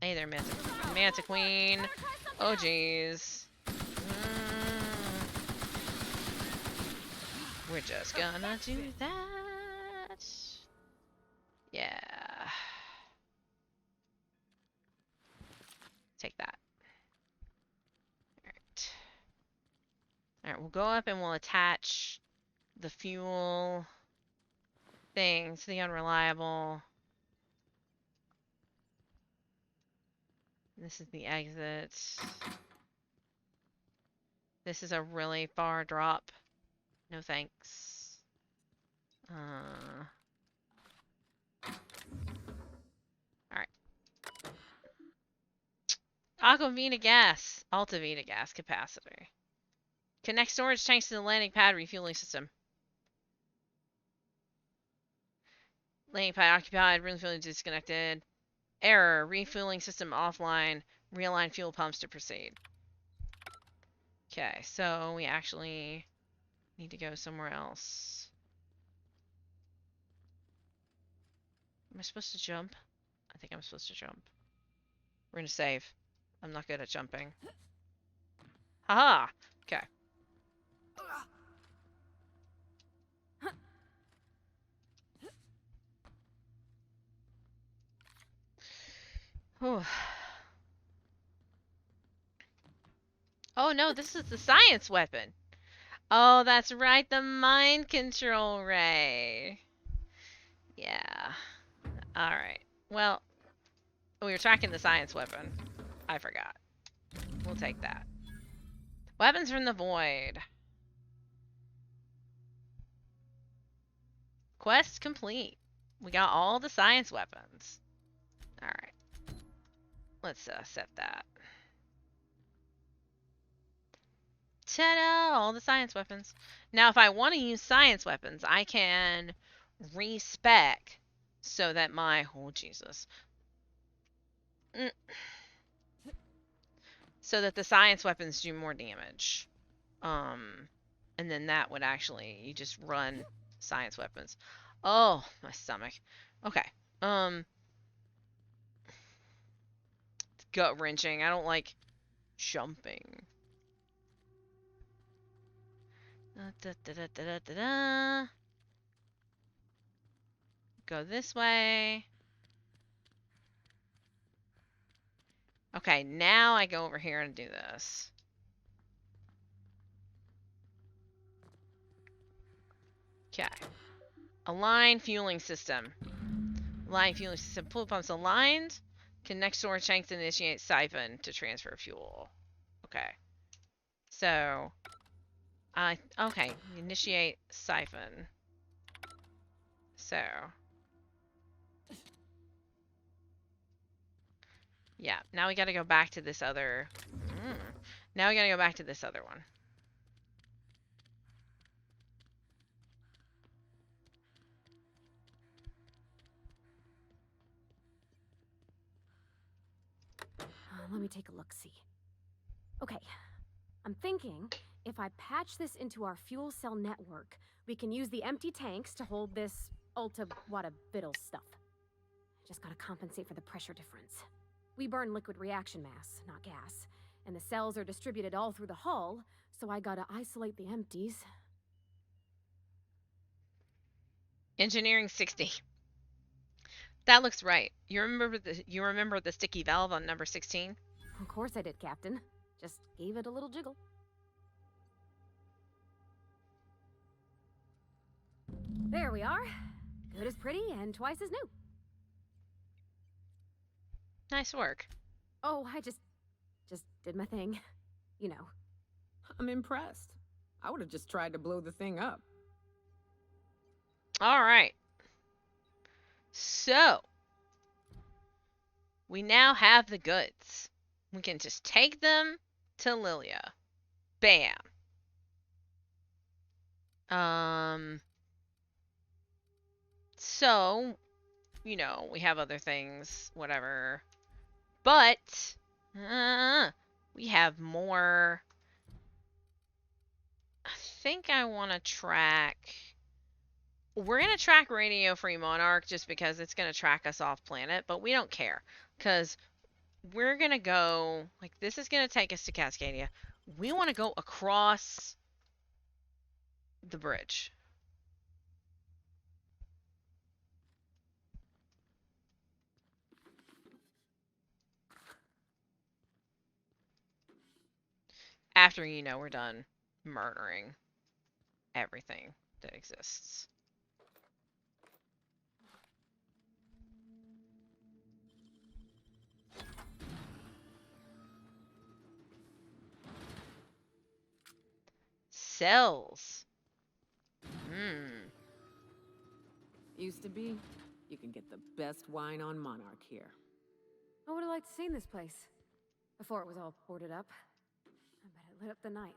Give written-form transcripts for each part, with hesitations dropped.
Hey there, Manta Queen. Oh, jeez. We're just gonna do that. Yeah. Take that. Alright. Alright, we'll go up and we'll attach the fuel thing to the unreliable. This is the exit. This is a really far drop. No thanks. Alright. Aquavita gas. Altavita gas capacitor. Connect storage tanks to the landing pad refueling system. Landing pad occupied. Refueling disconnected. Error. Refueling system offline. Realign fuel pumps to proceed. Okay, so we actually need to go somewhere else. Am I supposed to jump? I think I'm supposed to jump. We're gonna save. I'm not good at jumping. Haha! Okay. Whew. Oh no, this is the science weapon. Oh, that's right, the mind control ray. Yeah. Alright. Well, we were tracking the science weapon. I forgot. We'll take that. Weapons from the void. Quest complete. We got all the science weapons. Alright. Let's set that. Ta-da! All the science weapons. Now, if I want to use science weapons, I can respec so that my... Oh, Jesus. So that the science weapons do more damage. And then that would actually... You just run science weapons. Oh, my stomach. Okay. It's gut-wrenching. I don't like jumping. Go this way. Okay, now I go over here and do this. Okay. Align fueling system. Align fueling system. Fuel pumps aligned. Connect storage tanks and initiate siphon to transfer fuel. Okay. So... okay, initiate siphon. So. Yeah, now we gotta go back to this other... Now we gotta go back to this other one. Let me take a look-see. Okay, I'm thinking if I patch this into our fuel cell network, we can use the empty tanks to hold this ulta-wada-biddle stuff. Just gotta compensate for the pressure difference. We burn liquid reaction mass, not gas, and the cells are distributed all through the hull, so I gotta isolate the empties. Engineering 60. That looks right. You remember the sticky valve on number 16? Of course I did, Captain. Just gave it a little jiggle. There we are. Good as pretty and twice as new. Nice work. Oh, I just did my thing. You know. I'm impressed. I would have just tried to blow the thing up. All right. So, we now have the goods. We can just take them to Lilia. Bam. So, you know, we have other things, whatever. But, we have more. I think I want to track... We're going to track Radio Free Monarch just because it's going to track us off planet, but we don't care. Because we're gonna go, like, this is gonna take us to Cascadia. We want to go across the bridge. After, we're done murdering everything that exists. Cells. Hmm. Used to be, you can get the best wine on Monarch here. I would have liked to seen this place before it was all boarded up. I bet it lit up the night.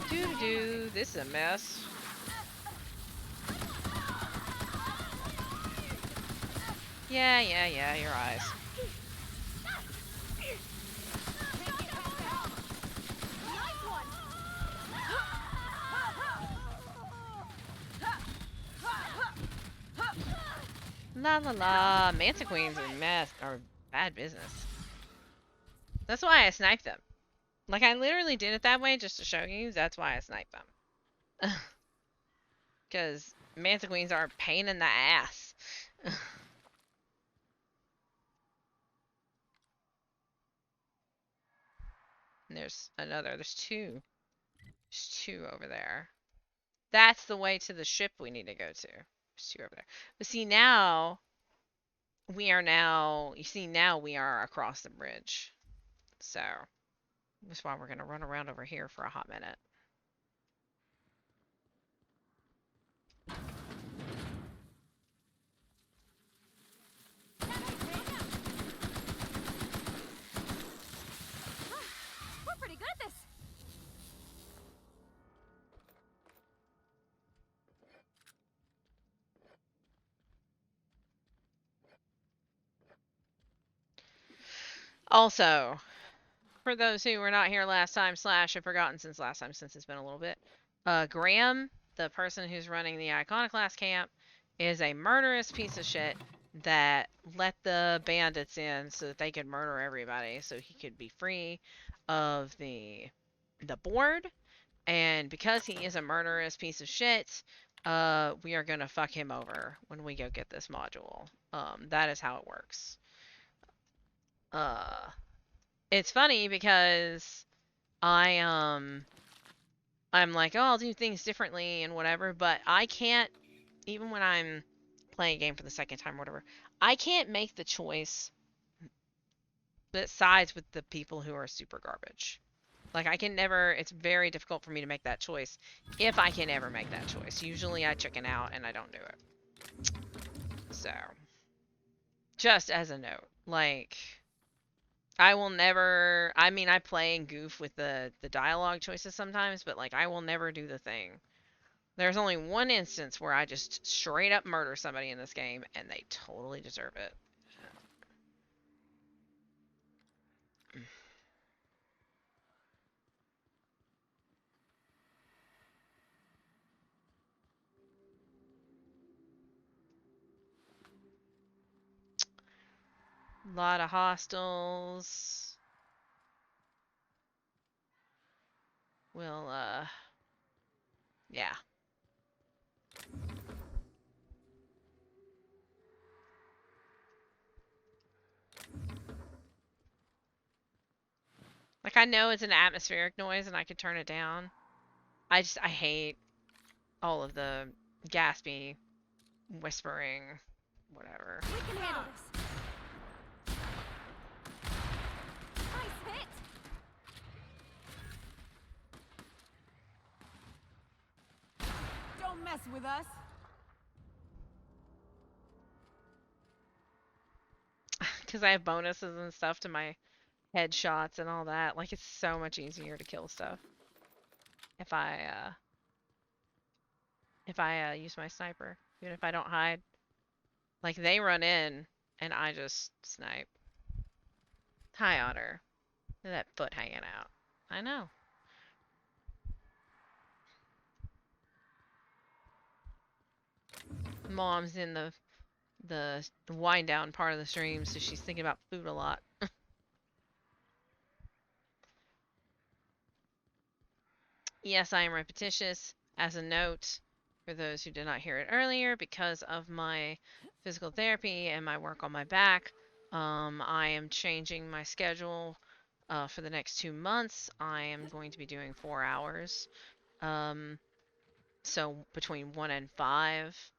Doo-doo-doo. This is a mess. Yeah, your eyes. La la la. Manta Queens are bad business. That's why I sniped them. Like, I literally did it that way just to show you. That's why I sniped them. Because Manta Queens are a pain in the ass. And there's two. There's two over there. That's the way to the ship we need to go to. There's two over there. But see, now we are across the bridge. So that's why we're gonna run around over here for a hot minute. We're pretty good at this. Also, for those who were not here last time / have forgotten since last time, since it's been a little bit, Graham, the person who's running the Iconoclast camp, is a murderous piece of shit that let the bandits in so that they could murder everybody so he could be free of the board. And because he is a murderous piece of shit, we are gonna fuck him over when we go get this module. That is how it works. Uh, it's funny because I'm like, oh, I'll do things differently and whatever, but I can't, even when I'm playing a game for the second time or whatever, I can't make the choice that sides with the people who are super garbage. Like, I can never, it's very difficult for me to make that choice if I can ever make that choice. Usually I chicken out and I don't do it. So, just as a note, like, I will never, I mean, I play and goof with the dialogue choices sometimes, but like, I will never do the thing. There's only one instance where I just straight up murder somebody in this game, and they totally deserve it. A lot of hostiles. We'll, yeah. Like, I know it's an atmospheric noise and I could turn it down. I hate all of the gaspy, whispering, whatever. We can handle this. Nice hit. Don't mess with us. Because I have bonuses and stuff to my headshots and all that. Like, it's so much easier to kill stuff if I use my sniper, even if I don't hide. Like, they run in, and I just snipe. Hi, Otter. Look at that foot hanging out. I know. Mom's in the wind down part of the stream, so she's thinking about food a lot. Yes, I am repetitious. As a note, for those who did not hear it earlier, because of my physical therapy and my work on my back, I am changing my schedule for the next 2 months. I am going to be doing 4 hours. So between 1 and 5,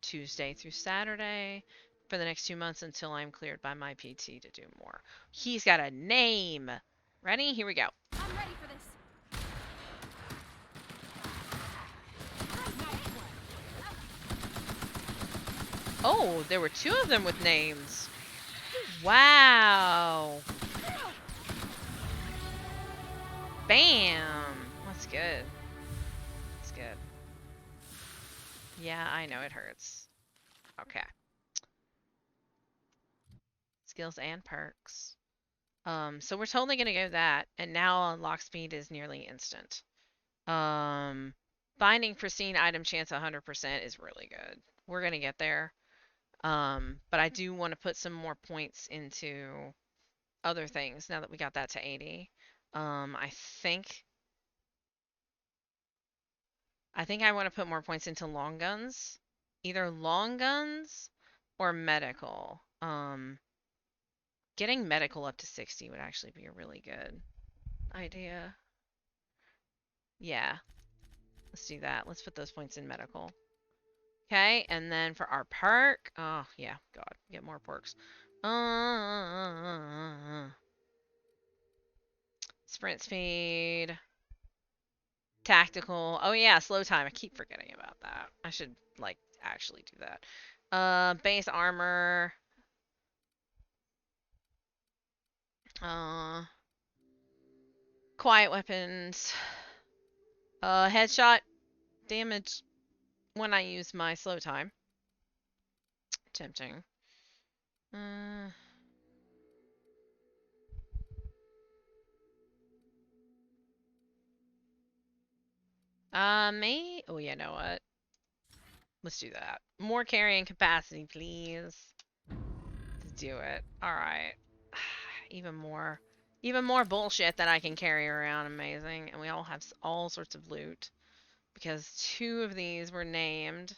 Tuesday through Saturday, for the next 2 months until I'm cleared by my PT to do more. He's got a name. Ready? Here we go. I'm ready for this. Oh, there were 2 of them with names. Wow. Bam. That's good. That's good. Yeah, I know it hurts. Okay. Skills and perks. So we're totally gonna go that, and now unlock speed is nearly instant. Finding pristine item chance 100% is really good. We're gonna get there. But I do want to put some more points into other things now that we got that to 80. I think I want to put more points into long guns, either long guns or medical. Getting medical up to 60 would actually be a really good idea. Yeah, let's do that. Let's put those points in medical. Okay, and then for our perk, oh yeah, God, get more perks. Sprint speed, tactical. Oh yeah, slow time. I keep forgetting about that. I should like actually do that. Base armor. Uh, quiet weapons. Headshot damage when I use my slow time. Tempting. Uh, me? Oh, you know what? Let's do that. More carrying capacity, please. Let's do it. All right. Even more bullshit that I can carry around. Amazing. And we all have all sorts of loot because 2 of these were named,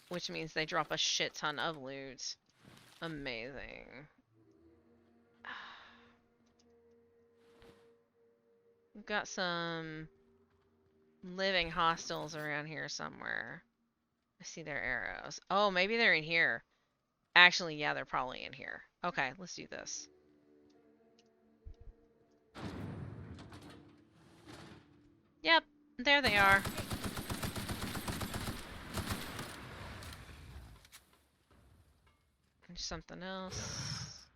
which means they drop a shit ton of loot. Amazing. We've got some living hostiles around here somewhere. I see their arrows. Oh, maybe they're in here. Actually, yeah, they're probably in here. Okay, let's do this. Yep, there they are. There's something else.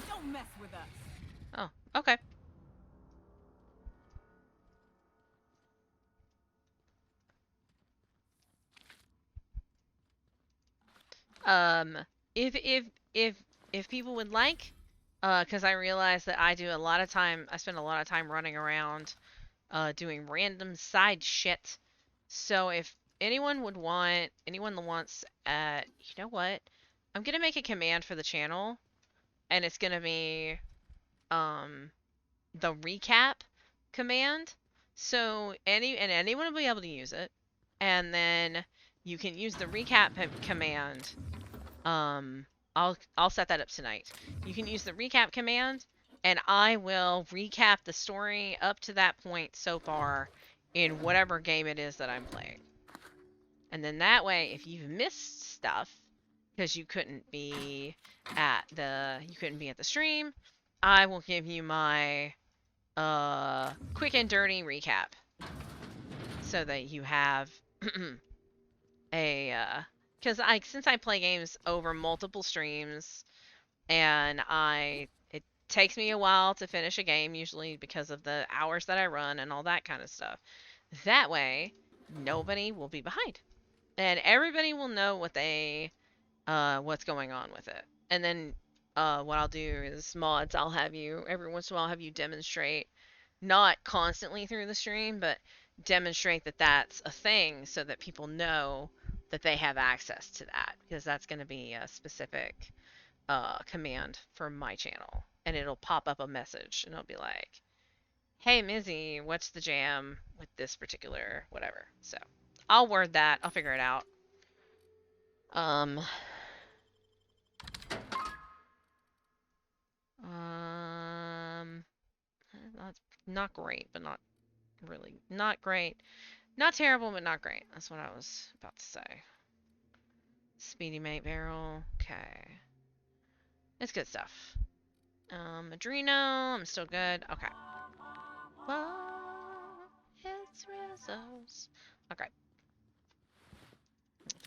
Don't mess with us. Oh, okay. Um, if if if if people would like, because I realize that I spend a lot of time running around, doing random side shit. So if anyone that wants, you know what? I'm gonna make a command for the channel, and it's gonna be, um, the recap command. So anyone will be able to use it, and then you can use the recap command. Um, I'll set that up tonight. You can use the recap command, and I will recap the story up to that point so far in whatever game it is that I'm playing. And then that way, if you've missed stuff because you couldn't be at the stream, I will give you my quick and dirty recap so that you have a because since I play games over multiple streams and it takes me a while to finish a game, usually because of the hours that I run and all that kind of stuff. That way, nobody will be behind, and everybody will know what's going on with it. And then what I'll do is mods. I'll have you every once in a while have you demonstrate, not constantly through the stream, but demonstrate that that's a thing so that people know that they have access to that, because that's going to be a specific command for my channel, and it'll pop up a message and it'll be like, "Hey Mizzy, what's the jam with this particular whatever?" So I'll word that. I'll figure it out. Um, um, that's not great, but not really not great. Not terrible, but not great. That's what I was about to say. Speedy mate barrel. Okay. It's good stuff. Adreno. I'm still good. Okay. Whoa. It's Rizzo's. Okay.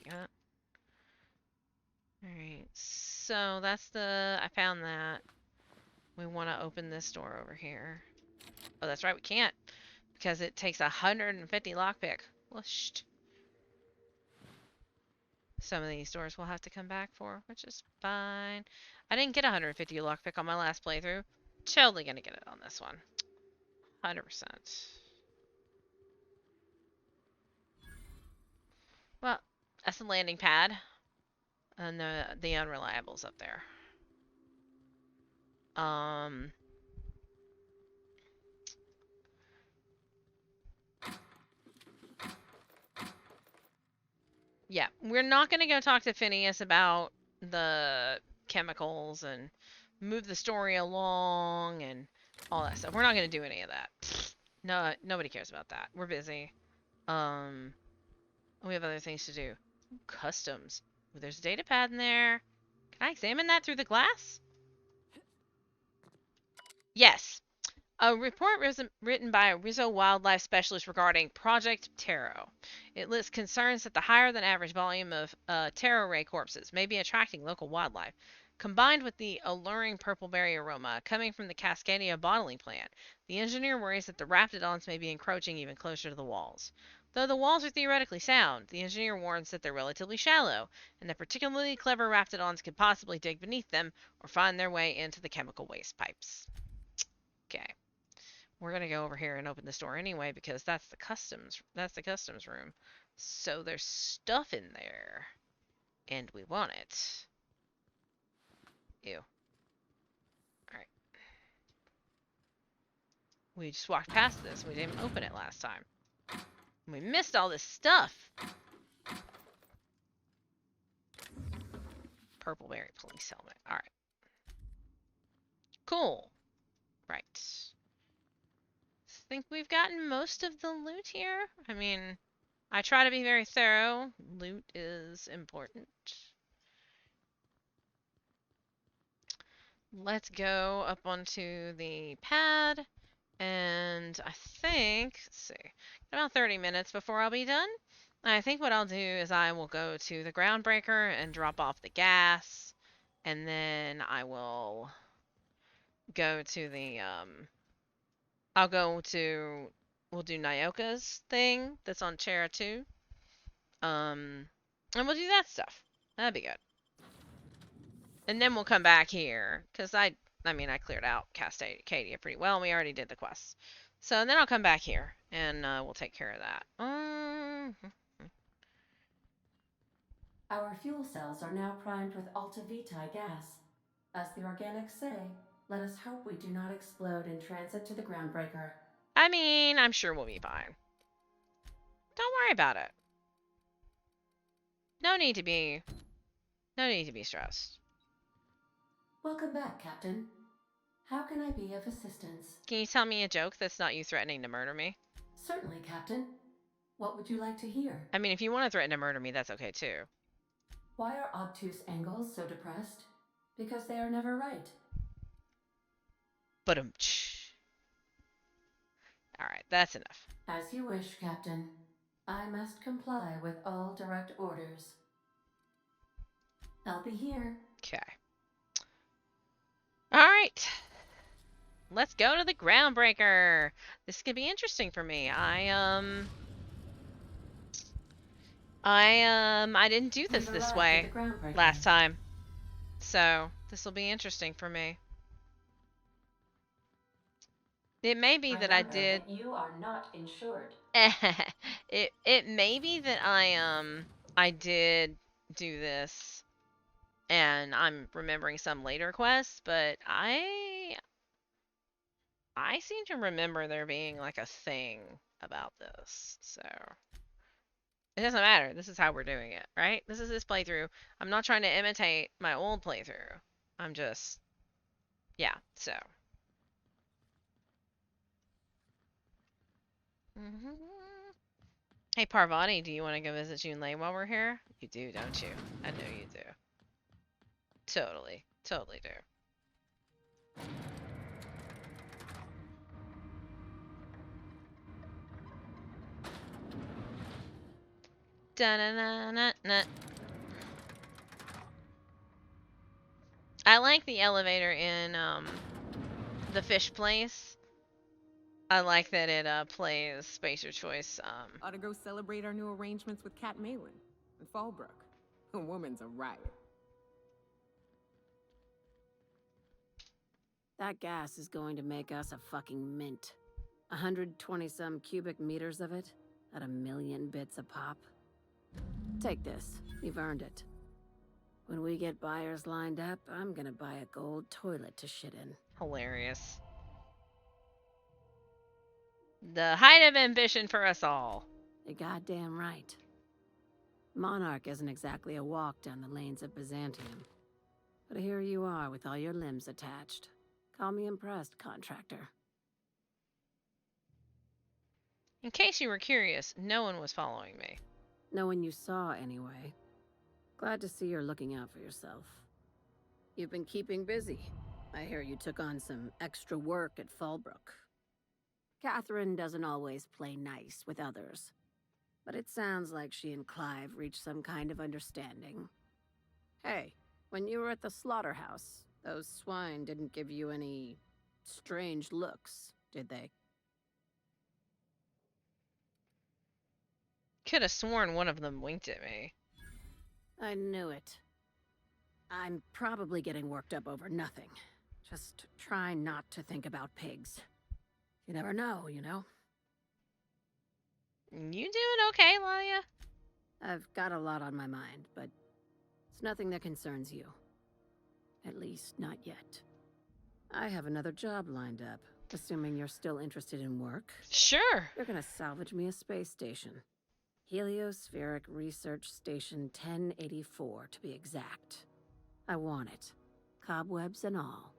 Yeah. Alright. So that's I found that. We want to open this door over here. Oh, that's right. We can't. Because it takes 150 lockpick. Whooshed. Some of these doors we'll have to come back for, which is fine. I didn't get 150 lockpick on my last playthrough. Totally gonna get it on this one. 100%. Well, that's the landing pad. And the unreliables up there. Yeah, we're not gonna go talk to Phineas about the chemicals and move the story along and all that stuff. We're not gonna do any of that. No, nobody cares about that. We're busy. Um, we have other things to do. Customs. Ooh, there's a data pad in there. Can I examine that through the glass? Yes. A report written by a Rizzo wildlife specialist regarding Project Taro. It lists concerns that the higher than average volume of taro ray corpses may be attracting local wildlife, combined with the alluring purple berry aroma coming from the Cascadia bottling plant. The engineer worries that the raptidons may be encroaching even closer to the walls. Though the walls are theoretically sound, the engineer warns that they're relatively shallow, and that particularly clever raptidons could possibly dig beneath them or find their way into the chemical waste pipes. Okay. We're gonna go over here and open this door anyway because that's the customs room. So there's stuff in there, and we want it. Ew. All right. We just walked past this. We didn't open it last time. We missed all this stuff. Purple berry police helmet. All right. Cool. Right. Think we've gotten most of the loot here. I mean, I try to be very thorough. Loot is important. Let's go up onto the pad, and I think, let's see, about 30 minutes before I'll be done. I think what I'll do is I will go to the groundbreaker and drop off the gas, and then I will go to we'll do Nyoka's thing that's on Chera 2. And we'll do that stuff. That'd be good. And then we'll come back here, because I mean, I cleared out Cascadia pretty well, and we already did the quests. So then I'll come back here, and we'll take care of that. Our fuel cells are now primed with Alta Vitae gas. As the organics say, let us hope we do not explode in transit to the groundbreaker. I mean, I'm sure we'll be fine. Don't worry about it. No need to be stressed. Welcome back, Captain. How can I be of assistance? Can you tell me a joke that's not you threatening to murder me? Certainly, Captain. What would you like to hear? I mean, if you want to threaten to murder me, that's okay too. Why are obtuse angles so depressed? Because they are never right. But Alright, that's enough. As you wish, Captain. I must comply with all direct orders. I'll be here. Okay. Alright. let's go to the groundbreaker. This could be interesting for me. I didn't do We've this arrived at the way groundbreaker. last time. So, this will be interesting for me. It may be that I Remember did that you are not insured. it may be that I did do this and I'm remembering some later quests, but I seem to remember there being like a thing about this. So, it doesn't matter. This is how we're doing it, right? This is this playthrough. I'm not trying to imitate my old playthrough. I'm just yeah, so. Hey Parvati, do you want to go visit Junlei while we're here? You do, don't you? I know you do. Totally. Totally do. Da-na-na-na-na. I like the elevator in the fish place. I like that it plays Space Your Choice. Ought to go celebrate our new arrangements with Cat Malin and Fallbrook. A woman's a riot. That gas is going to make us a fucking mint. 120-some cubic meters of it, at 1,000,000 bits a pop. Take this. You've earned it. When we get buyers lined up, I'm gonna buy a gold toilet to shit in. Hilarious. The height of ambition for us all. You're goddamn right. Monarch isn't exactly a walk down the lanes of Byzantium. But here you are with all your limbs attached. Call me impressed, contractor. In case you were curious, no one was following me. No one you saw, anyway. Glad to see you're looking out for yourself. You've been keeping busy. I hear you took on some extra work at Fallbrook. Catherine doesn't always play nice with others, but it sounds like she and Clive reached some kind of understanding. Hey, when you were at the slaughterhouse, those swine didn't give you any strange looks, did they? Could have sworn one of them winked at me. I knew it. I'm probably getting worked up over nothing. Just try not to think about pigs. You never know, you know? You doing okay, Laia? I've got a lot on my mind, but it's nothing that concerns you. At least, not yet. I have another job lined up, assuming you're still interested in work. Sure. You're gonna salvage me a space station. Heliospheric Research Station 1084, to be exact. I want it. Cobwebs and all.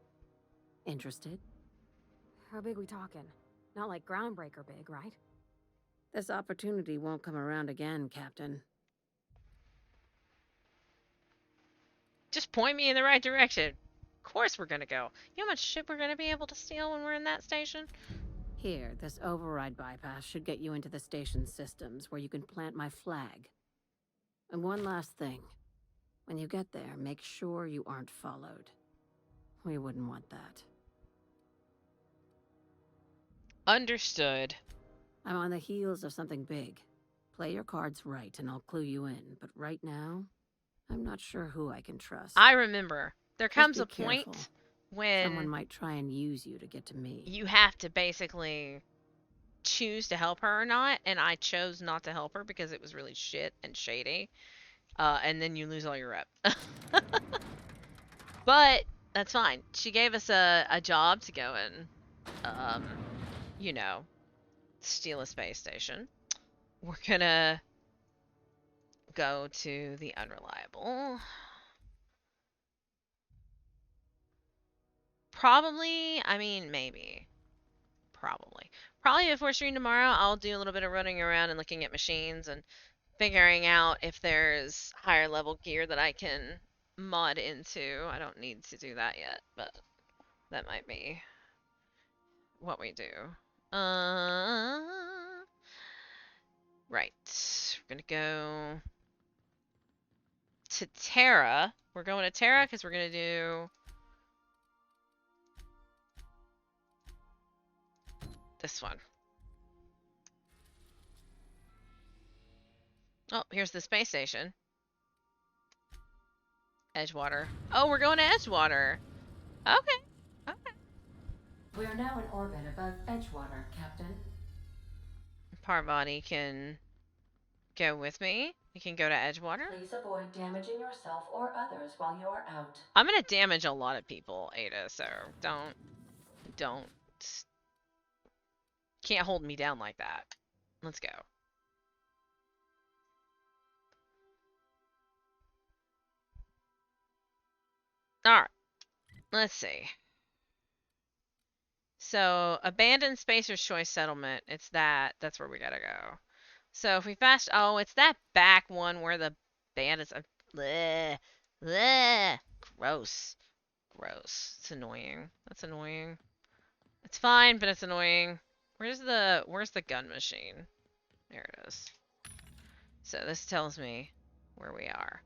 Interested? How big we talking? Not like groundbreaker big, right? This opportunity won't come around again, Captain. Just point me in the right direction. Of course we're gonna go. You know how much shit we're gonna be able to steal when we're in that station? Here, this override bypass should get you into the station systems where you can plant my flag. And one last thing. When you get there, make sure you aren't followed. We wouldn't want that. Understood. I'm on the heels of something big. Play your cards right and I'll clue you in, but right now, I'm not sure who I can trust. I remember. There comes be a point careful. when Someone might try and use you to get to me. you have to basically choose to help her or not, and I chose not to help her because it was really shit and shady. And then you lose all your rep. But that's fine. She gave us a job to go and, you know, steal a space station. We're gonna go to the Unreliable. Probably, I mean, maybe. Probably before stream tomorrow, I'll do a little bit of running around and looking at machines and figuring out if there's higher level gear that I can mod into. I don't need to do that yet, but that might be what we do. Right. We're gonna go to Terra. We're going to Terra because we're gonna do this one. Oh, here's the space station. Edgewater. Oh, we're going to Edgewater. Okay. Okay. We are now in orbit above Edgewater, Captain. Parvati can go with me. You can go to Edgewater. Please avoid damaging yourself or others while you are out. I'm gonna damage a lot of people, Ada, so don't can't hold me down like that. Let's go. Alright. Let's see. So, abandoned Spacer's Choice Settlement. It's that. That's where we gotta go. So, if we fast... Oh, it's that back one where the bandits... Bleh. Bleh. Gross. Gross. It's annoying. That's annoying. It's fine, but it's annoying. Where's the gun machine? There it is. So, this tells me where we are.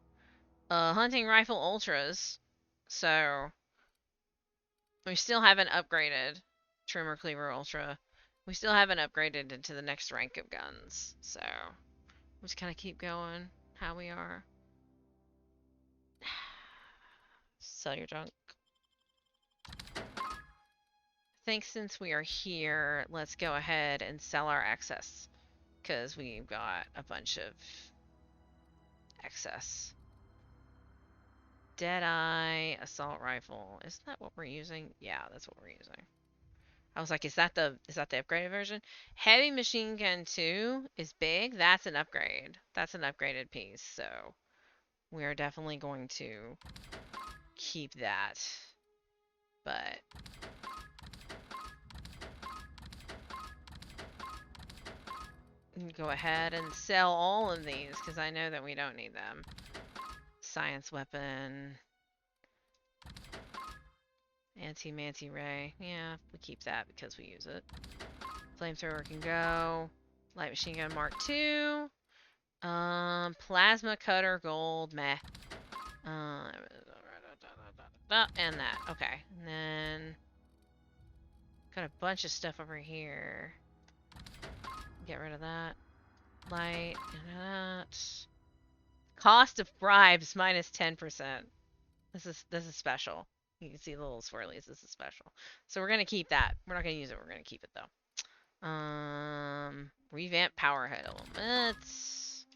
Hunting Rifle Ultras. So... We still haven't upgraded Trimmer Cleaver Ultra. We still haven't upgraded into the next rank of guns. So, we'll just kind of keep going how we are. Sell your junk. I think since we are here, let's go ahead and sell our excess. Because we've got a bunch of excess. Deadeye, Assault Rifle. Isn't that what we're using? Yeah, that's what we're using. I was like, is that the upgraded version? Heavy Machine Gun 2 is big. That's an upgrade. That's an upgraded piece. So we are definitely going to keep that. But go ahead and sell all of these because I know that we don't need them. Science weapon. Anti-Manti Ray. Yeah, we keep that because we use it. Flamethrower can go. Light Machine Gun Mark II. Plasma Cutter Gold. Meh. And that. Okay. And then... Got a bunch of stuff over here. Get rid of that. Light. And that. Cost of bribes minus 10%. This is special. You can see the little swirlies. This is special. So we're going to keep that. We're not going to use it. We're going to keep it, though. Revamp power helmets.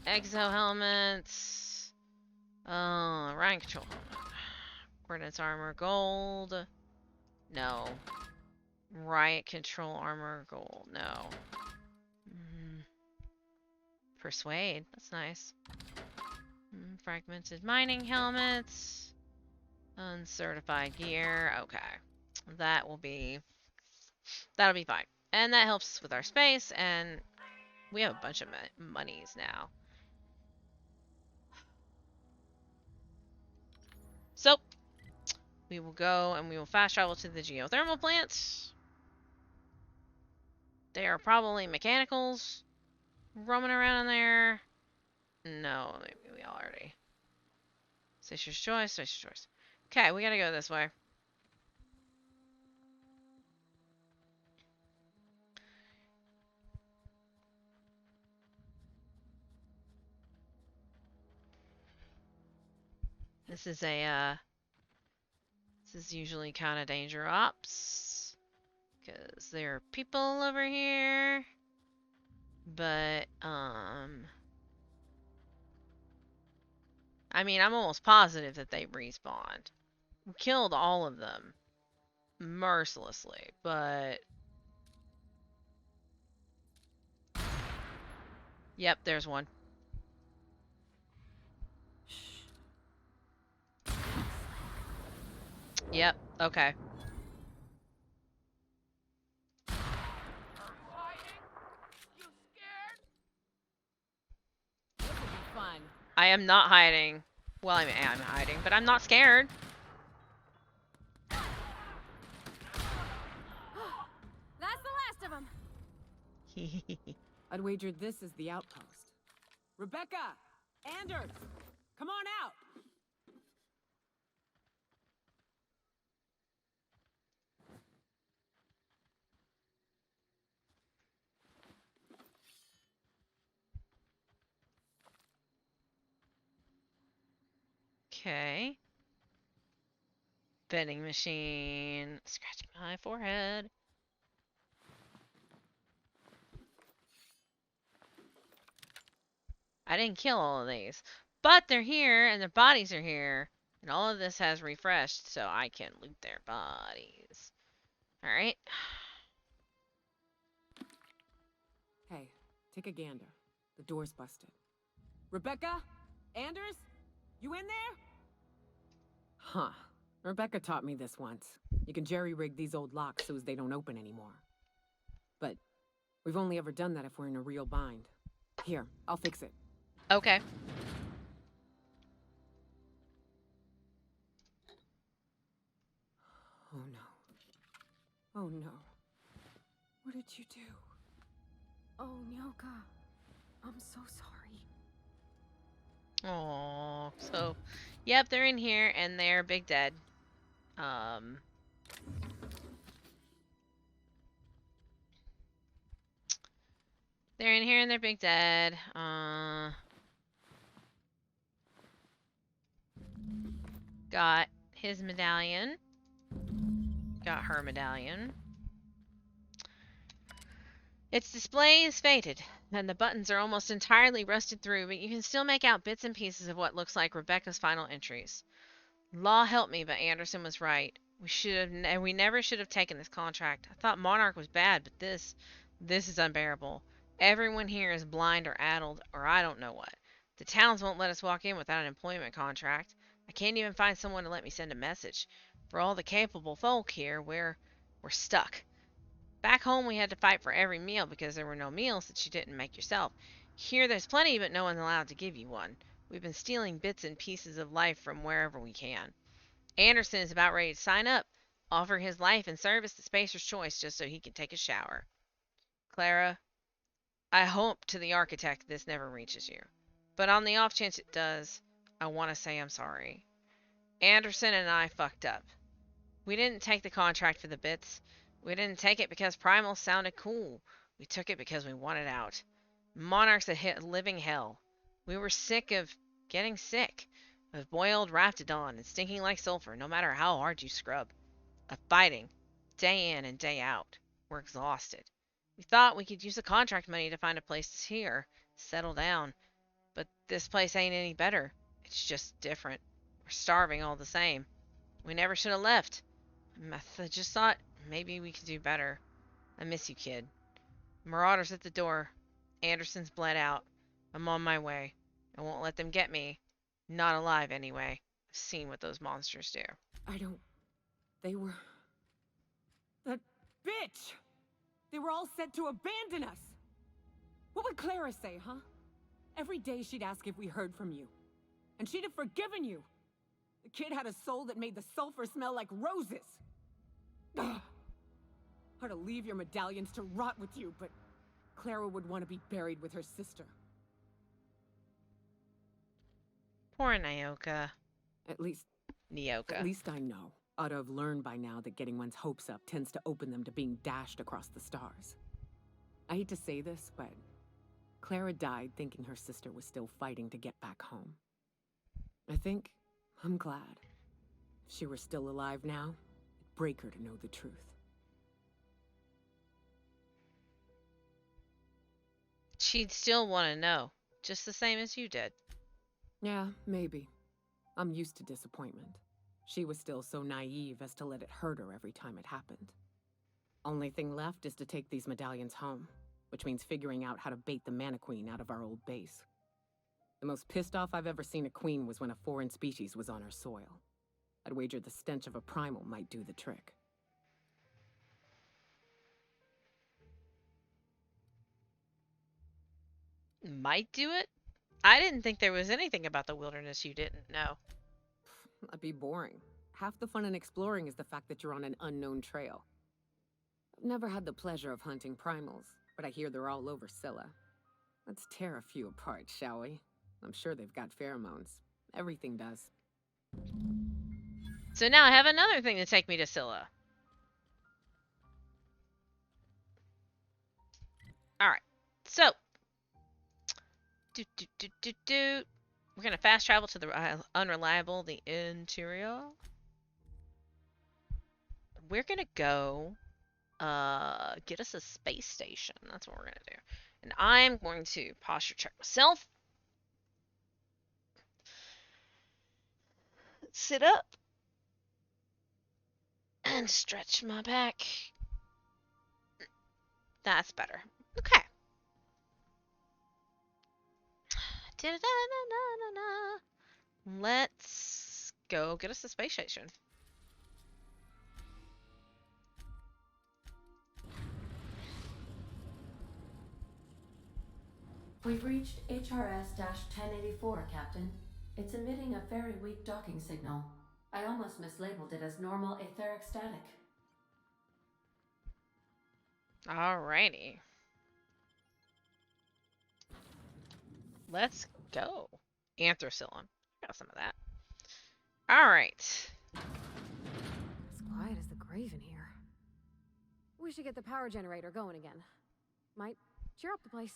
Exo helmets. Riot control helmet. Coordinates armor gold. No. Riot control armor gold. No. Persuade. That's nice. Fragmented mining helmets. Uncertified gear. Okay. That'll be fine. And that helps with our space, and we have a bunch of monies now. So, we will go and we will fast travel to the geothermal plants. They are probably mechanicals roaming around in there. No, maybe we already. Station's choice, station's choice. Okay, we gotta go this way. This is this is usually kind of danger ops. Because there are people over here. But, I mean, I'm almost positive that they respawned. We killed all of them. Mercilessly, but... Yep, there's one. Yep, okay. I am not hiding. Well, I am hiding, but I'm not scared. That's the last of them. I'd wager this is the outpost. Rebecca! Anders! Come on out! Okay. Vending machine. Scratching my forehead. I didn't kill all of these. But they're here, and their bodies are here. And all of this has refreshed, so I can loot their bodies. Alright. Hey, take a gander. The door's busted. Rebecca? Anders? You in there? Huh. Rebecca taught me this once. You can jerry-rig these old locks so as they don't open anymore. But we've only ever done that if we're in a real bind. Here, I'll fix it. Okay. Oh no. Oh no. What did you do? Oh, Nyoka. I'm so sorry. Oh, so, yep, they're in here, and they're big dead. They're in here, and they're big dead. Got his medallion. Got her medallion. Its display is faded, and the buttons are almost entirely rusted through, but you can still make out bits and pieces of what looks like Rebecca's final entries. Law help me, but Anderson was right. We never should have taken this contract. I thought Monarch was bad, but this is unbearable. Everyone here is blind or addled, or I don't know what. The towns won't let us walk in without an employment contract. I can't even find someone to let me send a message. For all the capable folk here, we're stuck. Back home, we had to fight for every meal because there were no meals that you didn't make yourself. Here, there's plenty, but no one's allowed to give you one. We've been stealing bits and pieces of life from wherever we can. Anderson is about ready to sign up, offer his life and service to Spacer's Choice just so he can take a shower. Clara, I hope to the architect this never reaches you. But on the off chance it does, I want to say I'm sorry. Anderson and I fucked up. We didn't take the contract for the bits. We didn't take it because Primal sounded cool. We took it because we wanted out. Monarch's a living hell. We were sick of getting sick. Of boiled raptidon and stinking like sulfur no matter how hard you scrub. Of fighting. Day in and day out. We're exhausted. We thought we could use the contract money to find a place here. Settle down. But this place ain't any better. It's just different. We're starving all the same. We never should have left. I just thought maybe we could do better. I miss you, kid. Marauders at the door. Anderson's bled out. I'm on my way. I won't let them get me. Not alive, anyway. I've seen what those monsters do. I don't... They were... That bitch! They were all set to abandon us! What would Clara say, huh? Every day she'd ask if we heard from you. And she'd have forgiven you. The kid had a soul that made the sulfur smell like roses. Ugh. Or to leave your medallions to rot with you, but Clara would want to be buried with her sister. Poor Nyoka. At least I know. Ought to have learned by now that getting one's hopes up tends to open them to being dashed across the stars. I hate to say this, but Clara died thinking her sister was still fighting to get back home. I'm glad. If she were still alive now, it'd break her to know the truth. She'd still want to know, just the same as you did. Yeah, maybe. I'm used to disappointment. She was still so naive as to let it hurt her every time it happened. Only thing left is to take these medallions home, which means figuring out how to bait the Mana Queen out of our old base. The most pissed off I've ever seen a queen was when a foreign species was on her soil. I'd wager the stench of a primal might do the trick. Might do it? I didn't think there was anything about the wilderness you didn't know. That'd be boring. Half the fun in exploring is the fact that you're on an unknown trail. I've never had the pleasure of hunting primals, but I hear they're all over Scylla. Let's tear a few apart, shall we? I'm sure they've got pheromones. Everything does. So now I have another thing to take me to Scylla. Alright. So. We're gonna fast travel to the unreliable, the interior. We're gonna go get us a space station. That's what we're gonna do. And I'm going to posture check myself. Sit up and stretch my back. That's better. Okay. Let's go get us a space station. We've reached HRS-1084, Captain. It's emitting a very weak docking signal. I almost mislabeled it as normal etheric static. Alrighty. Let's go. Anthracillin. Got some of that. Alright. It's quiet as the grave in here. We should get the power generator going again. Might cheer up the place.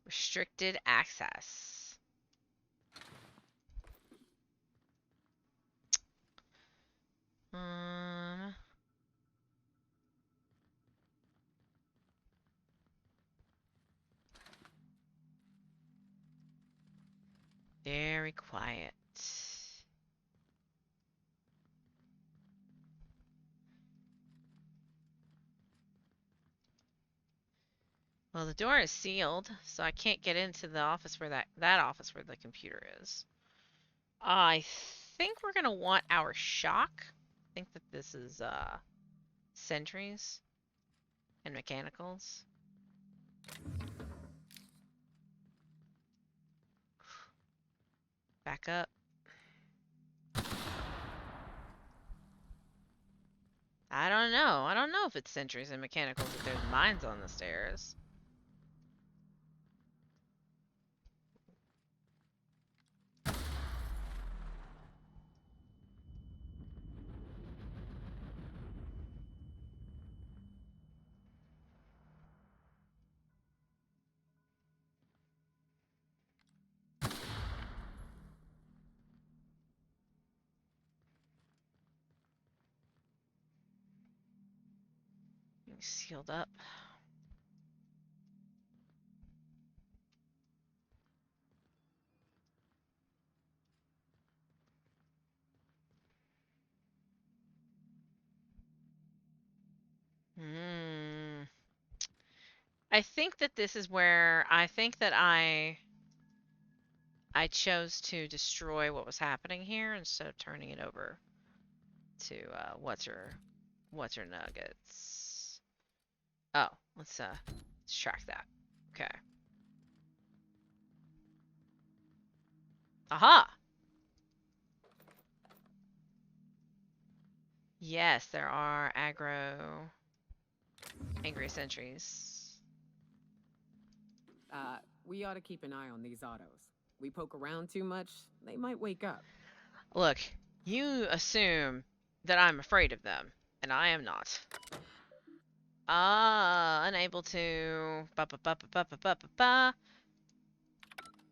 Restricted access. Um. Very quiet. Well, the door is sealed, so I can't get into the office where that office where the computer is. I think we're gonna want our shock. I think that this is sentries and mechanicals. Back up. I don't know. I don't know if it's sentries and mechanicals if there's mines on the stairs. Sealed up. Hmm. I think that this is where I think that I chose to destroy what was happening here instead of turning it over to what's her nuggets. Oh, let's track that. Okay. Aha! Yes, there are angry sentries. We ought to keep an eye on these autos. We poke around too much, they might wake up. Look, you assume that I'm afraid of them, and I am not. Unable to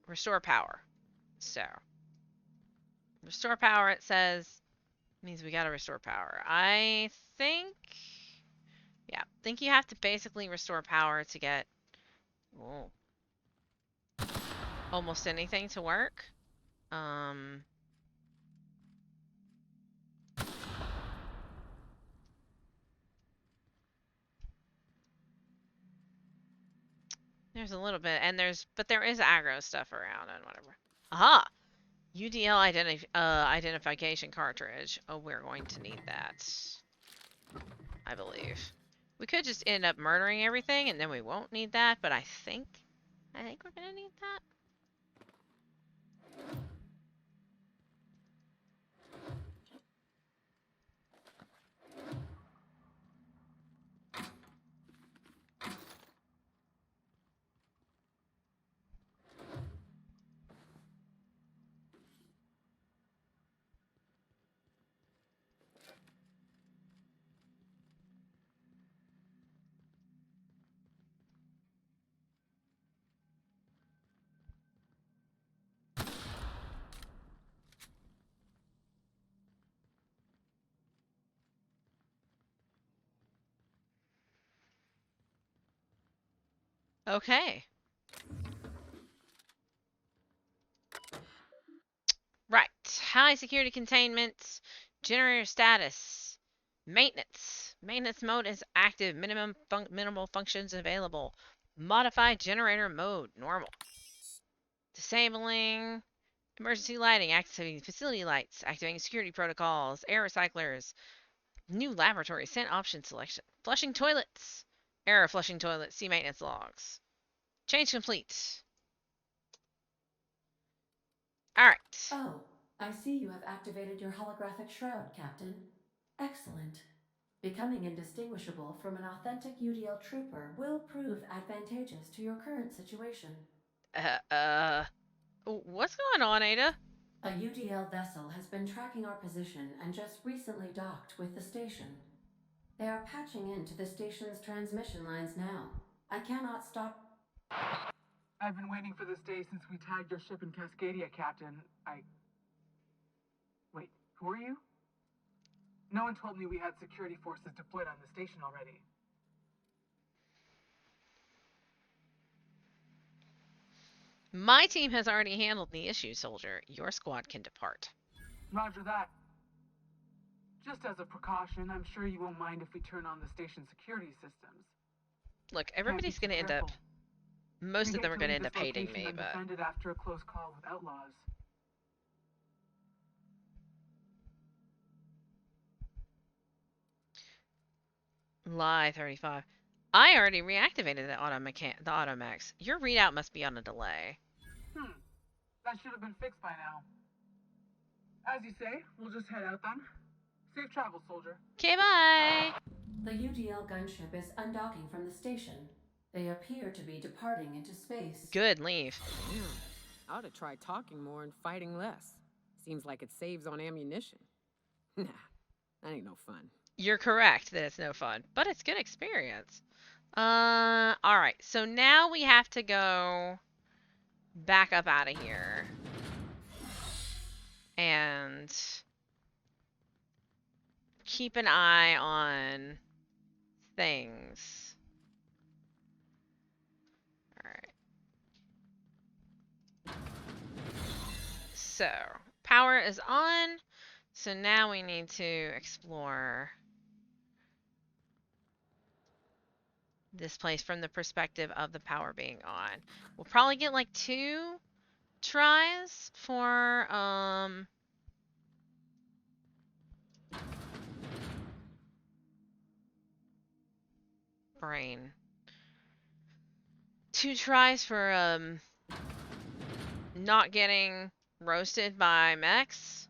restore power. So, restore power, it says, means we gotta restore power. I think, yeah, think you have to basically restore power to get almost anything to work. There's a little bit, and but there is aggro stuff around and whatever. Aha! UDL identification cartridge. Oh, we're going to need that. I believe. We could just end up murdering everything and then we won't need that, but I think we're gonna need that. Okay. Right. High security containment. Generator status. Maintenance. Maintenance mode is active. Minimal functions available. Modify generator mode. Normal. Disabling. Emergency lighting. Activating facility lights. Activating security protocols. Air recyclers. New laboratory. Scent option selection. Flushing toilets. Error flushing toilets. See maintenance logs. Change complete. Alright. Oh, I see you have activated your holographic shroud, Captain. Excellent. Becoming indistinguishable from an authentic UDL trooper will prove advantageous to your current situation. What's going on, Ada? A UDL vessel has been tracking our position and just recently docked with the station. They are patching into the station's transmission lines now. I cannot stop. I've been waiting for this day since we tagged your ship in Cascadia, Captain. Wait, who are you? No one told me we had security forces deployed on the station already. My team has already handled the issue, soldier. Your squad can depart. Roger that. Just as a precaution, I'm sure you won't mind if we turn on the station's security systems. Look, everybody's going to end up... Most of them are going to end up hating me, but... Defended after a close call with outlaws. Lie 35. I already reactivated the automax. Your readout must be on a delay. That should have been fixed by now. As you say, we'll just head out then. Safe travel, soldier. Okay, bye! The UDL gunship is undocking from the station. They appear to be departing into space. Good, leave. Damn. I ought to try talking more and fighting less. Seems like it saves on ammunition. Nah, that ain't no fun. You're correct that it's no fun, but it's good experience. Alright, so now we have to go back up out of here. And keep an eye on things. Alright. So, power is on. So now we need to explore this place from the perspective of the power being on. We'll probably get like 2 tries for brain. 2 tries for not getting roasted by mechs.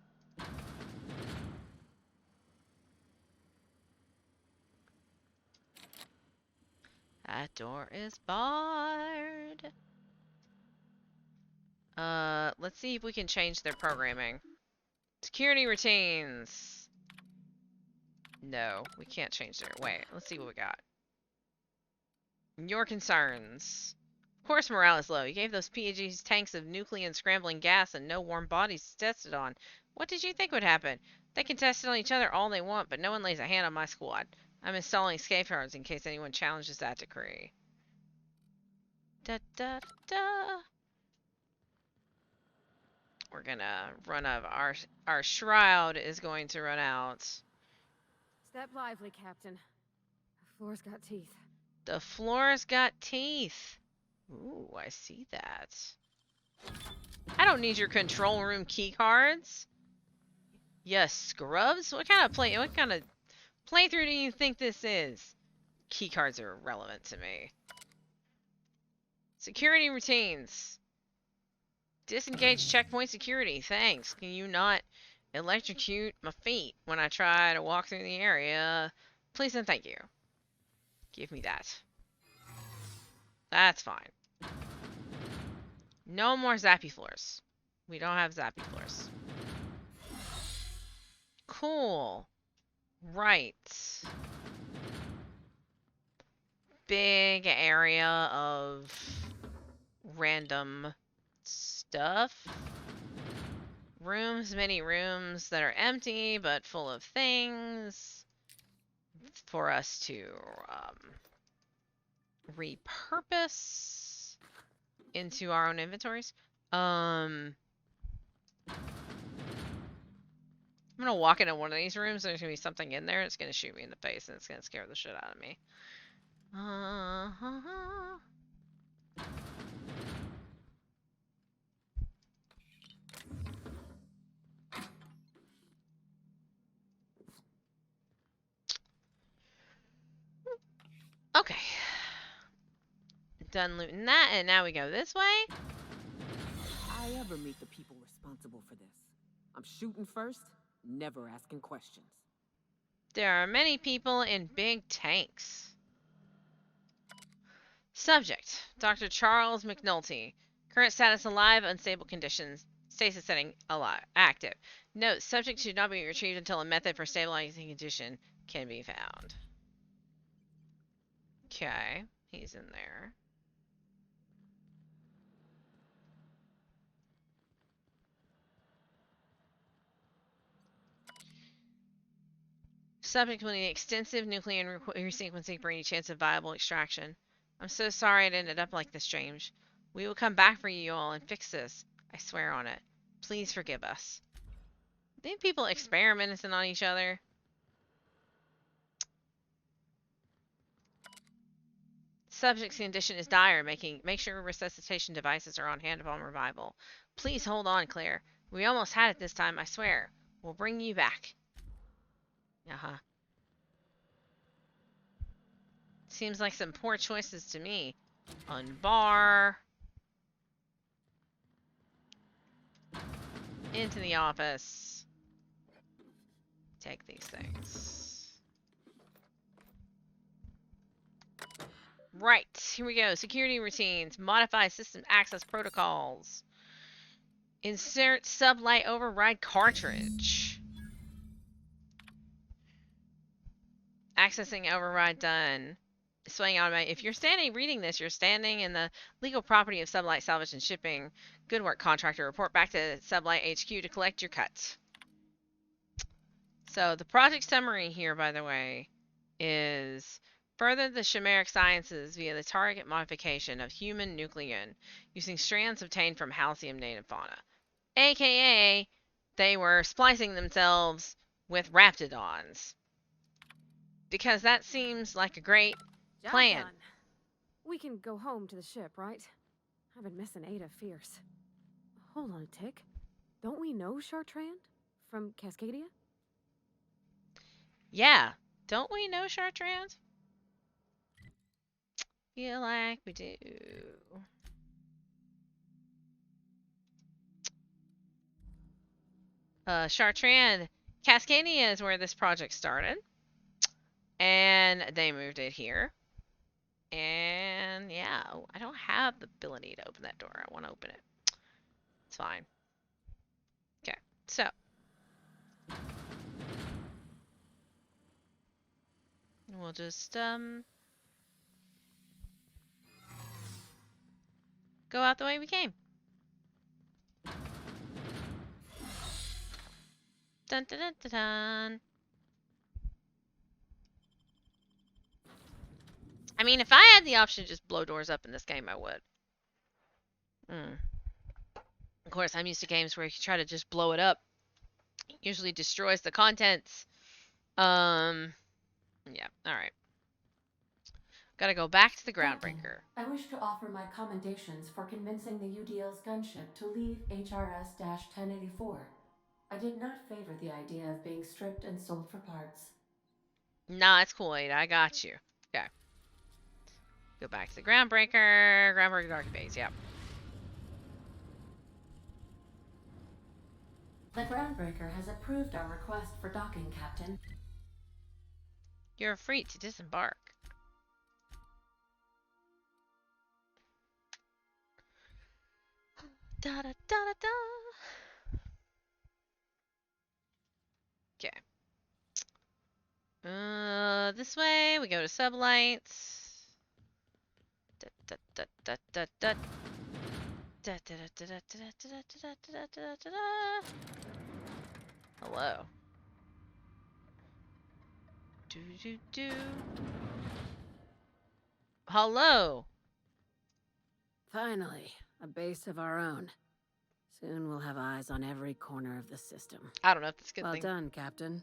That door is barred. Let's see if we can change their programming. Security routines. No, we can't change their... Wait, let's see what we got. Your concerns. Of course morale is low. You gave those PAGs tanks of nuclear scrambling gas and no warm bodies to test it on. What did you think would happen? They can test it on each other all they want, but no one lays a hand on my squad. I'm installing safeguards in case anyone challenges that decree. Da da da. We're gonna run out of our shroud is going to run out. Step lively, Captain. The floor's got teeth. The floor's got teeth. Ooh, I see that. I don't need your control room key cards. Yes, scrubs? What kind of playthrough do you think this is? Key cards are irrelevant to me. Security routines. Disengage checkpoint security. Thanks. Can you not electrocute my feet when I try to walk through the area? Please and thank you. Give me that. That's fine. No more zappy floors. We don't have zappy floors. Cool. Right. Big area of random stuff. Rooms, many rooms that are empty but full of things for us to repurpose into our own inventories. I'm gonna walk into one of these rooms. There's gonna be something in there. It's gonna shoot me in the face, and it's gonna scare the shit out of me. Okay. Done looting that, and now we go this way. I ever meet the people responsible for this. I'm shooting first, never asking questions. There are many people in big tanks. Subject: Dr. Charles McNulty. Current status: alive, unstable conditions. Stasis setting: alive, active. Note: subject should not be retrieved until a method for stabilizing condition can be found. Okay, he's in there. Subject will need extensive nuclear resequencing for any chance of viable extraction. I'm so sorry it ended up like this, James. We will come back for you all and fix this. I swear on it. Please forgive us. Didn't people experimenting on each other? Subject's condition is dire. Make sure resuscitation devices are on hand upon revival. Please hold on, Claire. We almost had it this time, I swear. We'll bring you back. Uh-huh. Seems like some poor choices to me. Unbar. Into the office. Take these things. Right, here we go. Security routines. Modify system access protocols. Insert sublight override cartridge. Accessing override done. Swaying automatic. If you're standing reading this, you're standing in the legal property of Sublight Salvage and Shipping. Good work, contractor. Report back to Sublight HQ to collect your cuts. So the project summary here, by the way, is further the chimeric sciences via the target modification of human nuclein using strands obtained from halcyon native fauna. AKA, they were splicing themselves with raptidons. Because that seems like a great Job plan. done. We can go home to the ship, right? I've been missing Ada fierce. Hold on a tick. Don't we know Chartrand from Cascadia? Yeah. Don't we know Chartrand? Feel like we do. Chartrand, Cascadia is where this project started. And they moved it here. And yeah, I don't have the ability to open that door. I want to open it. It's fine. Okay, so. We'll just, go out the way we came. Dun dun dun dun dun. I mean, if I had the option to just blow doors up in this game, I would. Of course, I'm used to games where you try to just blow it up. It usually destroys the contents. Yeah, alright. Gotta go back to the groundbreaker. Captain, I wish to offer my commendations for convincing the UDL's gunship to leave HRS-1084. I did not favor the idea of being stripped and sold for parts. Nah, it's cool, Ada. I got you. Okay. Go back to the groundbreaker. Groundbreaker Dark Base, yep. The groundbreaker has approved our request for docking, Captain. You're free to disembark. Da da da da da. Okay. This way we go to sublights. Da da da da da da. Da da da da da da da da da da da da. Hello. Do do do. Hello. Finally, a base of our own. Soon we'll have eyes on every corner of the system. I don't know if that's a good Well thing. done, Captain.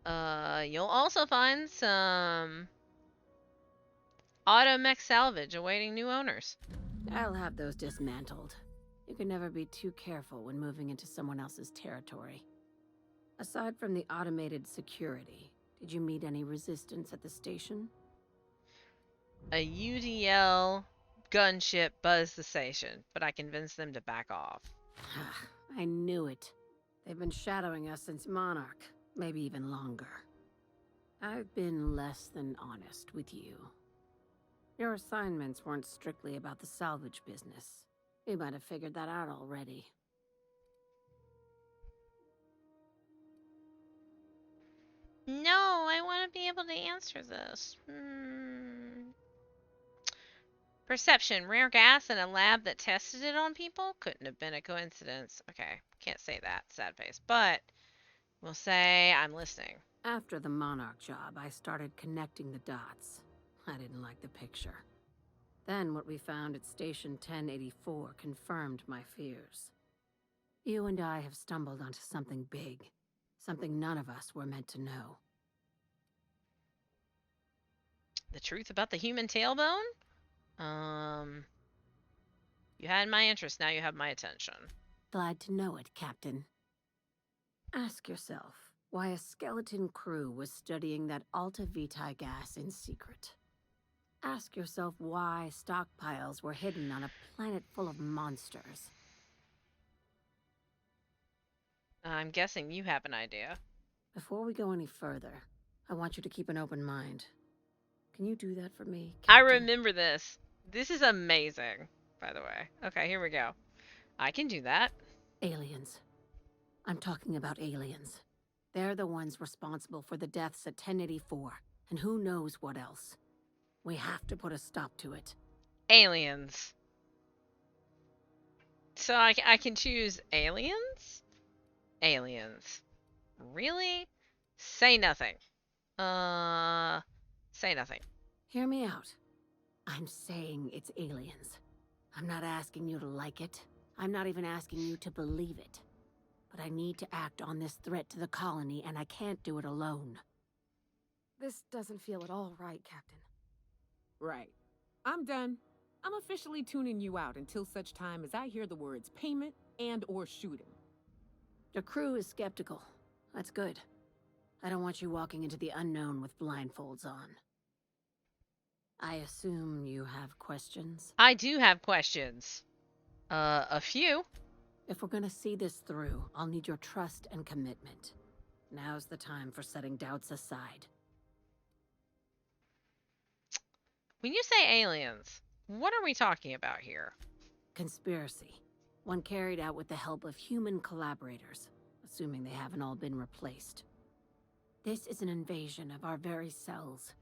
You'll also find some automech salvage awaiting new owners. I'll have those dismantled. You can never be too careful when moving into someone else's territory. Aside from the automated security, did you meet any resistance at the station? A UDL gunship buzzed the station, but I convinced them to back off. I knew it. They've been shadowing us since Monarch, maybe even longer. I've been less than honest with you. Your assignments weren't strictly about the salvage business. You might have figured that out already. No, I want to be able to answer this. Perception. Rare gas in a lab that tested it on people? Couldn't have been a coincidence. Okay, can't say that, sad face. But we'll say I'm listening. After the Monarch job, I started connecting the dots. I didn't like the picture. Then what we found at Station 1084 confirmed my fears. You and I have stumbled onto something big. Something none of us were meant to know. The truth about the human tailbone? You had my interest, now you have my attention. Glad to know it, Captain. Ask yourself why a skeleton crew was studying that Alta Vitae gas in secret. Ask yourself why stockpiles were hidden on a planet full of monsters. I'm guessing you have an idea. Before we go any further, I want you to keep an open mind. Can you do that for me, I Captain? remember this. This is amazing, by the way. Okay, here we go. I can do that. Aliens. I'm talking about aliens. They're the ones responsible for the deaths at 1084, and who knows what else. We have to put a stop to it. Aliens. So I can choose aliens? Aliens. Really? Say nothing. Say nothing. Hear me out. I'm saying it's aliens. I'm not asking you to like it. I'm not even asking you to believe it. But I need to act on this threat to the colony, and I can't do it alone. This doesn't feel at all right, Captain. Right. I'm done. I'm officially tuning you out until such time as I hear the words payment and/or shooting. The crew is skeptical. That's good. I don't want you walking into the unknown with blindfolds on. I assume you have questions? I do have questions. A few. If we're gonna see this through, I'll need your trust and commitment. Now's the time for setting doubts aside. When you say aliens, what are we talking about here? Conspiracy. One carried out with the help of human collaborators, assuming they haven't all been replaced. This is an invasion of our very cells.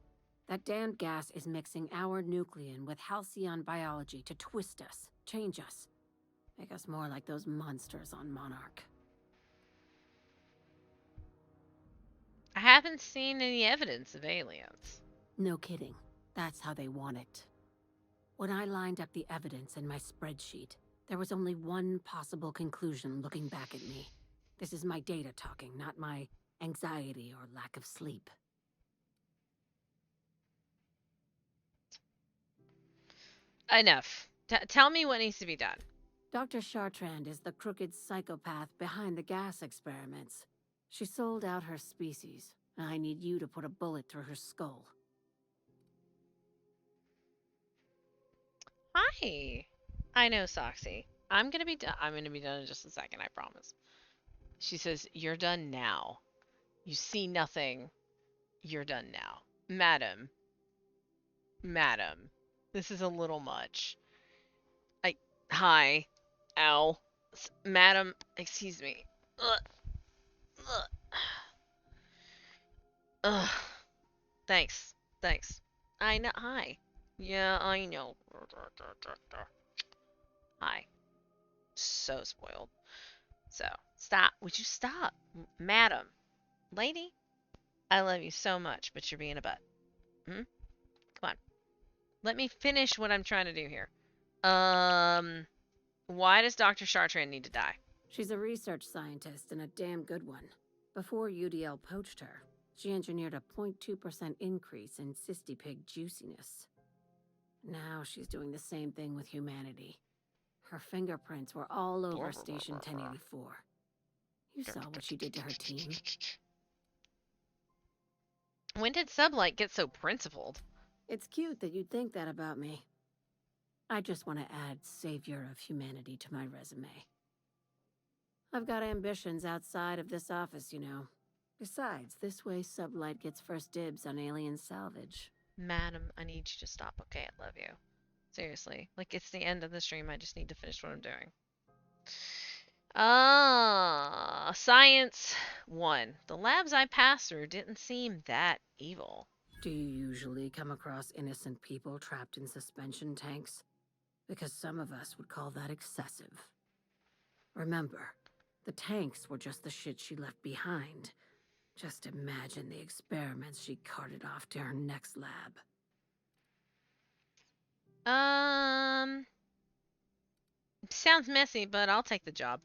That damned gas is mixing our nucleon with halcyon biology to twist us, change us, make us more like those monsters on Monarch. I haven't seen any evidence of aliens. No kidding. That's how they want it. When I lined up the evidence in my spreadsheet, there was only one possible conclusion looking back at me. This is my data talking, not my anxiety or lack of sleep. Enough. Tell me what needs to be done. Dr. Chartrand is the crooked psychopath behind the gas experiments. She sold out her species, and I need you to put a bullet through her skull. Hi. I know, Soxy. I'm gonna be done. I'm gonna be done in just a second, I promise. She says, "You're done now. You see nothing. You're done now." Madam. Madam. This is a little much. Hi. Ow. Madam, excuse me. Ugh. Ugh. Ugh. Thanks. Thanks. I know. Hi. Yeah, I know. Hi. So spoiled. So, stop. Would you stop? Madam. Lady? I love you so much, but you're being a butt. Hmm? Come on. Let me finish what I'm trying to do here. Why does Dr. Chartrand need to die? She's a research scientist and a damn good one. Before UDL poached her, she engineered a 0.2% increase in cystipig juiciness. Now she's doing the same thing with humanity. Her fingerprints were all over Station 1084. You saw what she did to her team. When did Sublight get so principled? It's cute that you'd think that about me. I just want to add savior of humanity to my resume. I've got ambitions outside of this office, you know. Besides, this way Sublight gets first dibs on alien salvage. Madam, I need you to stop, okay? I love you. Seriously. Like, it's the end of the stream. I just need to finish what I'm doing. Science 1. The labs I passed through didn't seem that evil. Do you usually come across innocent people trapped in suspension tanks? Because some of us would call that excessive. Remember, the tanks were just the shit she left behind. Just imagine the experiments she carted off to her next lab. Sounds messy, but I'll take the job.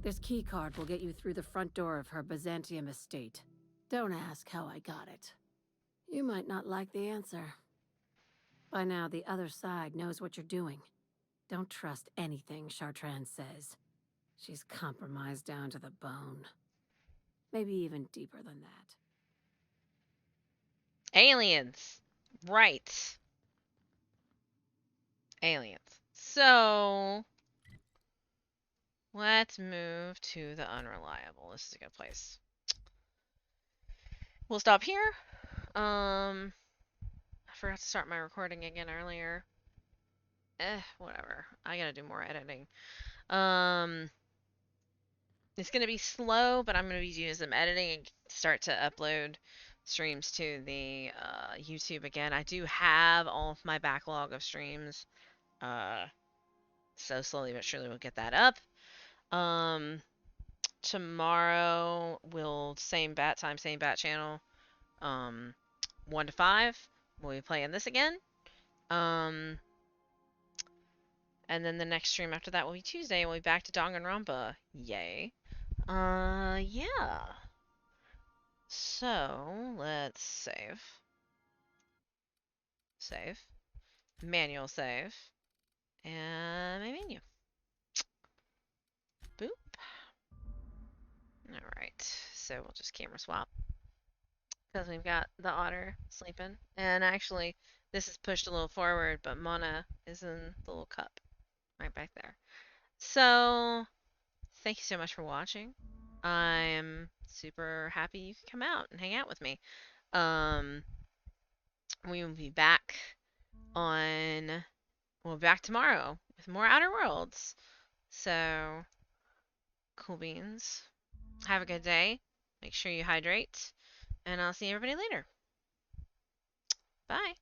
This keycard will get you through the front door of her Byzantium estate. Don't ask how I got it. You might not like the answer. By now, the other side knows what you're doing. Don't trust anything Chartrand says. She's compromised down to the bone. Maybe even deeper than that. Aliens. Right. Aliens. So, let's move to the unreliable. This is a good place. We'll stop here. I forgot to start my recording again earlier. Whatever. I gotta do more editing. It's gonna be slow, but I'm gonna be doing some editing and start to upload streams to the YouTube again. I do have all of my backlog of streams. So slowly but surely we'll get that up. Tomorrow we'll same bat time, same bat channel. 1 to 5. We'll be playing this again. And then the next stream after that will be Tuesday. We'll be back to Danganronpa. Yay. Yeah. So, let's save. Save. Manual save. And my menu. Boop. Alright. So we'll just camera swap. Because we've got the otter sleeping. And actually, this is pushed a little forward, but Mona is in the little cup. Right back there. So, thank you so much for watching. I'm super happy you could come out and hang out with me. We will be back we'll be back tomorrow with more Outer Worlds. So, cool beans. Have a good day. Make sure you hydrate. And I'll see everybody later. Bye.